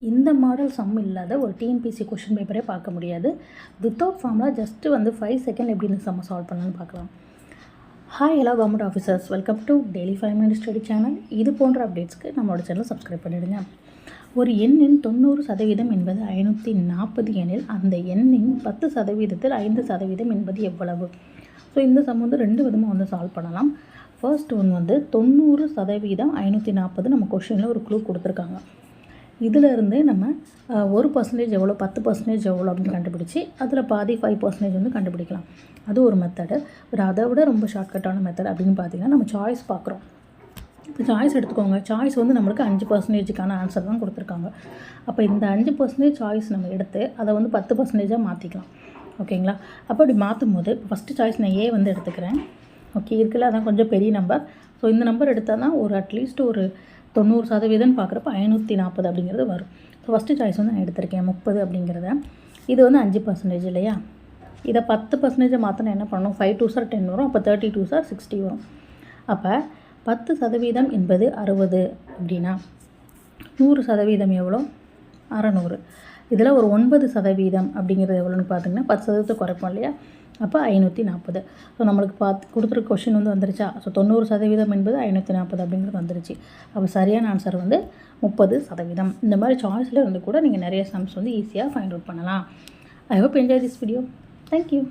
இந்த model some இல்லாத ஒரு டிஎன்பிஎஸ்சி கொஷின் பேப்பரே பார்க்க முடியாது. வித்தவுட் ஃபார்முலா ஜஸ்ட்டு 5 செகண்ட் எப்படி இந்த சம்மை சால்வ் பண்ணலான்னு பார்க்கலாம். Hi hello government officers, welcome to daily 5 minute study channel. இது போன்ற அப்டேட்ஸ்க்கு நம்மளோட சேனலை சப்ஸ்கிரைப் பண்ணிவிடுங்க. ஒரு எண்ணின் 90% என்பது 540 எனில் அந்த எண்ணின் 10%, 5% என்பது எவ்வளவு? ஸோ இந்த சம் வந்து 2 விதமாக சால்வ் பண்ணலாம். ஃபர்ஸ்ட் ஒன் 90% 540 நம்ம கொஷினில் ஒரு க்ளூ கொடுத்துருக்காங்க. இதிலிருந்து நம்ம 1% எவ்வளோ, 10% எவ்வளோ அப்படின்னு கண்டுபிடிச்சி அதில் பாதி 5% கண்டுபிடிக்கலாம். அது ஒரு மெத்தடு. பட் அதை விட ரொம்ப ஷார்ட்கட்டான மெத்தட் அப்படின்னு பார்த்தீங்கன்னா நம்ம சாய்ஸ் பார்க்குறோம். இப்போ சாய்ஸ் எடுத்துக்கோங்க. சாய்ஸ் நம்மளுக்கு 5%க்கான ஆன்சர் தான் கொடுத்துருக்காங்க. அப்போ இந்த 5% சாய்ஸ் நம்ம எடுத்து அதை 10%ஆக மாற்றிக்கலாம். ஓகேங்களா? அப்போ அப்படி மாற்றும் போது ஃபஸ்ட்டு சாய்ஸ் நான் ஏ எடுத்துக்கிறேன். ஓகே, இருக்குல்ல, அதான் கொஞ்சம் பெரிய நம்பர். ஸோ இந்த நம்பர் எடுத்தால் தான் அட்லீஸ்ட் ஒரு 90% பார்க்குறப்ப 540 அப்படிங்கிறது வரும். ஸோ ஃபஸ்ட்டு சாய்ஸ் நான் எடுத்திருக்கேன் 30 அப்படிங்கிறத. இது 5% இல்லையா? இதை 10% மாற்றினா என்ன பண்ணணும்? 5 2s are 10 வரும். அப்போ 30 2s are 60 வரும். அப்போ 10% என்பது 60 அப்படின்னா 100% எவ்வளோ? 600. இதில் ஒரு 9% அப்படிங்கிறது எவ்வளோன்னு பார்த்தீங்கன்னா 10% குறைப்போம் இல்லையா? அப்போ 540. ஸோ நம்மளுக்கு கொடுத்துருக்க கொஷின் வந்துருச்சா? ஸோ 90% என்பது 540 அப்படிங்கிறது வந்துருச்சு. அப்போ சரியான ஆன்சர் 30%. இந்த மாதிரி சாய்ஸில் கூட நீங்கள் நிறைய சம்ஸ் ஈஸியாக ஃபைண்ட் அவுட் பண்ணலாம். I hope enjoy this video. Thank you.